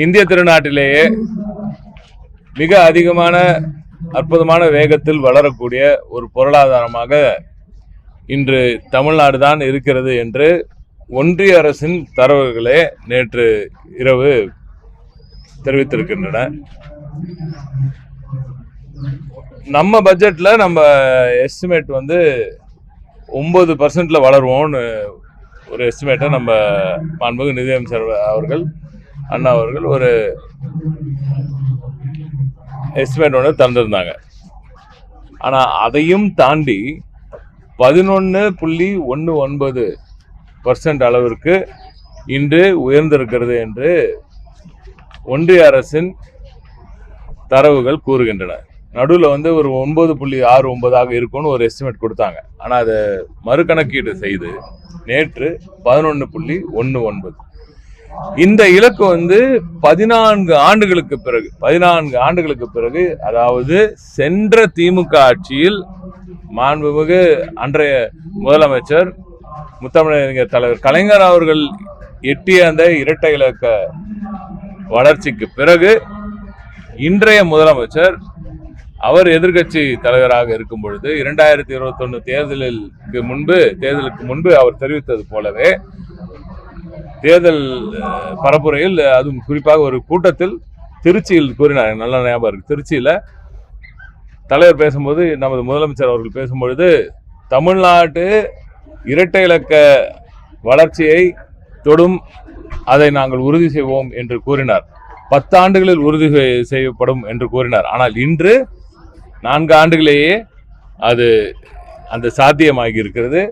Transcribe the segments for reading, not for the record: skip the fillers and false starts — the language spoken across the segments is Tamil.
இந்திய திருநாட்டிலேயே மிக அதிகமான அற்புதமான வேகத்தில் வளரக்கூடிய ஒரு பொருளாதாரமாக இன்று தமிழ்நாடு தான் இருக்கிறது என்று ஒன்றிய அரசின் தரவுகளே நேற்று இரவு தெரிவித்திருக்கின்றன. நம்ம பட்ஜெட்ல நம்ம எஸ்டிமேட் 9% வளருவோம்னு ஒரு எஸ்டிமேட்டை நம்ம மாண்புமிகு நிதியமைச்சர் அவர்கள் அண்ணா அவர்கள் ஒரு எஸ்டிமேட் ஒன்று தந்திருந்தாங்க. ஆனா அதையும் தாண்டி 11.19% அளவிற்கு இன்று உயர்ந்திருக்கிறது என்று ஒன்றிய அரசின் தரவுகள் கூறுகின்றன. நடுவில் ஒரு 9.69 இருக்கும்னு ஒரு எஸ்டிமேட் கொடுத்தாங்க. ஆனா அதை மறுகணக்கீடு செய்து நேற்று 11.19. இந்த இலக்கு 14 ஆண்டுகளுக்கு பிறகு அதாவது சென்ற திமுக ஆட்சியில் மாண்புமிகு அன்றைய முதலமைச்சர் முத்தமிழறிஞர் தலைவர் கலைஞர் அவர்கள் எட்டிய அந்த இரட்டை இலக்க வளர்ச்சிக்கு பிறகு இன்றைய முதலமைச்சர் அவர் எதிர்கட்சி தலைவராக இருக்கும் பொழுது 2021 தேர்தலுக்கு முன்பு அவர் தெரிவித்தது போலவே தேர்தல் பரப்புரையில் அதுவும் குறிப்பாக ஒரு கூட்டத்தில் திருச்சியில் கூறினார். நல்ல ஞாபகம் இருக்கு. திருச்சியில தலைவர் பேசும்போது நமது முதலமைச்சர் அவர்கள் பேசும்பொழுது தமிழ்நாட்டு இரட்டை இலக்க வளர்ச்சியை தொடும், அதை நாங்கள் உறுதி செய்வோம் என்று கூறினார். 10 ஆண்டுகளில் உறுதி செய்யப்படும் என்று கூறினார். ஆனால் இன்று 4 ஆண்டுகளேயே அது அந்த சாத்தியமாகி இருக்கிறது.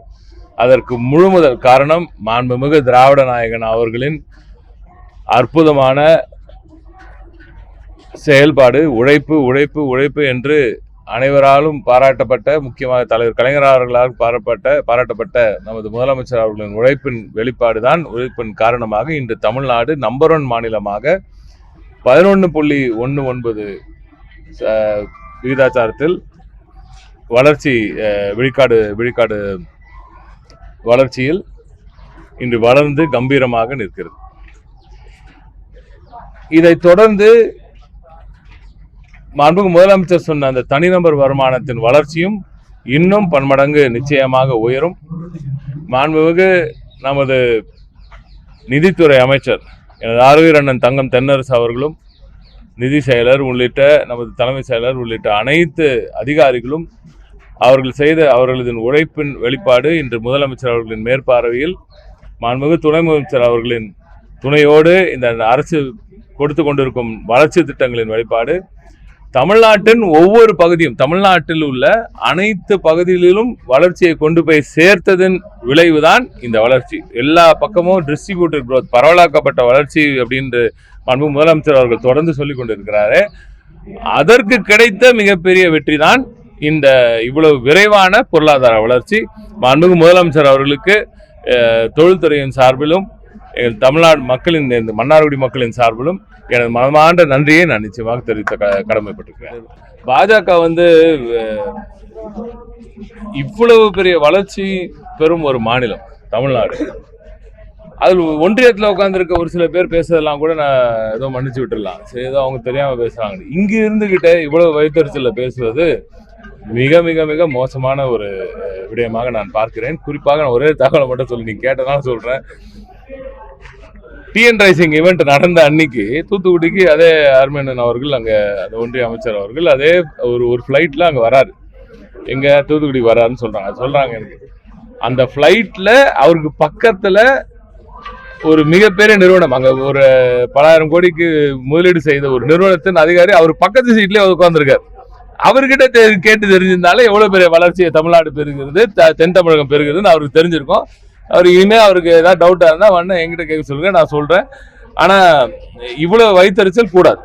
அதற்கு முழுமுதல் காரணம் மாண்புமிகு திராவிட நாயகன் அவர்களின் அற்புதமான செயல்பாடு, உழைப்பு உழைப்பு உழைப்பு என்று அனைவராலும் பாராட்டப்பட்ட, முக்கியமாக தலைவர் கலைஞர் அவர்களால் பாராட்டப்பட்ட நமது முதலமைச்சர் அவர்களின் உழைப்பின் வெளிப்பாடுதான். உழைப்பின் காரணமாக இன்று தமிழ்நாடு நம்பர் 1 மாநிலமாக 11.19 விகிதாச்சாரத்தில் வளர்ச்சி விழுக்காடு வளர்ச்சியில் இன்று வளர்ந்து கம்பீரமாக நிற்கிறது. இதைத் தொடர்ந்து மாண்புமிகு முதலமைச்சர் சொன்ன அந்த தனிநபர் வருமானத்தின் வளர்ச்சியும் இன்னும் பன்மடங்கு நிச்சயமாக உயரும். மாண்புமிகு நமது நிதித்துறை அமைச்சர் எனது ஆறுயிர் அண்ணன் தங்கம் தென்னரசு அவர்களும் நிதி செயலர் உள்ளிட்ட நமது தலைமை செயலர் உள்ளிட்ட அனைத்து அதிகாரிகளும் அவர்களது உழைப்பின் வெளிப்பாடு இன்று முதலமைச்சர் அவர்களின் மேற்பார்வையில் மாண்புமிகு துணை முதலமைச்சர் அவர்களின் துணையோடு இந்த அரசு கொடுத்து கொண்டிருக்கும் வளர்ச்சி திட்டங்களின் வெளிப்பாடு. தமிழ்நாட்டின் ஒவ்வொரு பகுதியும், தமிழ்நாட்டில் உள்ள அனைத்து பகுதிகளிலும் வளர்ச்சியை கொண்டு போய் சேர்த்ததன் விளைவுதான் இந்த வளர்ச்சி. எல்லா பக்கமும் டிஸ்ட்ரிபியூட்டட் growth, பரவலாக்கப்பட்ட வளர்ச்சி அப்படின்னு மாண்பு முதலமைச்சர் அவர்கள் தொடர்ந்து சொல்லிக் கொண்டிருக்கிறாரு. அதற்கு கிடைத்த மிகப்பெரிய வெற்றி தான் இந்த இவ்வளவு விரைவான பொருளாதார வளர்ச்சி. மாண்புமிகு முதலமைச்சர் அவர்களுக்கு தொழில்துறையின் சார்பிலும் தமிழ்நாடு மக்களின் மன்னார்குடி மக்களின் சார்பிலும் எனது மனமார்ந்த நன்றியை நான் நிச்சயமாக தெரிவித்த கடமைப்பட்டிருக்கிறேன். பாஜக இவ்வளவு பெரிய வளர்ச்சி பெறும் ஒரு மாநிலம் தமிழ்நாடு. அதில் ஒன்றியத்தில் உட்காந்துருக்க ஒரு சில பேர் பேசுறதெல்லாம் கூட நான் ஏதோ மன்னிச்சு விட்டுடலாம். சரி, ஏதோ அவங்க தெரியாம பேசுறாங்க. இங்க இருந்துகிட்டே இவ்வளவு வயிற்றுச்சல்ல பேசுவது மிக மிக மிக மோசமான ஒரு விடயமாக நான் பார்க்கிறேன். குறிப்பாக நான் ஒரே தகவலை மட்டும் சொல்லி நீங்க கேட்டனால சொல்றேன். டிஎன் ரைசிங் ஈவெண்ட் நடந்த அன்னைக்கு தூத்துக்குடிக்கு அதே அருமையண்ணன் அவர்கள், அங்க அந்த ஒன்றிய அமைச்சர் அவர்கள் அதே ஒரு ஃபிளைட்ல அங்க வராரு. எங்க தூத்துக்குடி வராருன்னு சொல்றாங்க எனக்கு. அந்த ஃபிளைட்ல அவருக்கு பக்கத்துல ஒரு மிகப்பெரிய நிறுவனம், அங்க ஒரு பலாயிரம் கோடிக்கு முதலீடு செய்த ஒரு நிறுவனத்தின் அதிகாரி அவர் பக்கத்து சீட்லயே உட்கார்ந்துருக்காரு. அவர்கிட்ட கேட்டு தெரிஞ்சிருந்தாலே எவ்வளவு பெரிய வளர்ச்சியை தமிழ்நாடு பெறுகிறது, தென் தமிழகம் பெறுகிறதுன்னு அவருக்கு தெரிஞ்சிருக்கும். அவர் இனிமே அவருக்கு ஏதாவது டவுட்டா இருந்தா என்கிட்ட கேட்க சொல்லுங்க, நான் சொல்றேன். ஆனா இவ்வளவு வயிற்றுச்சல் கூடாது.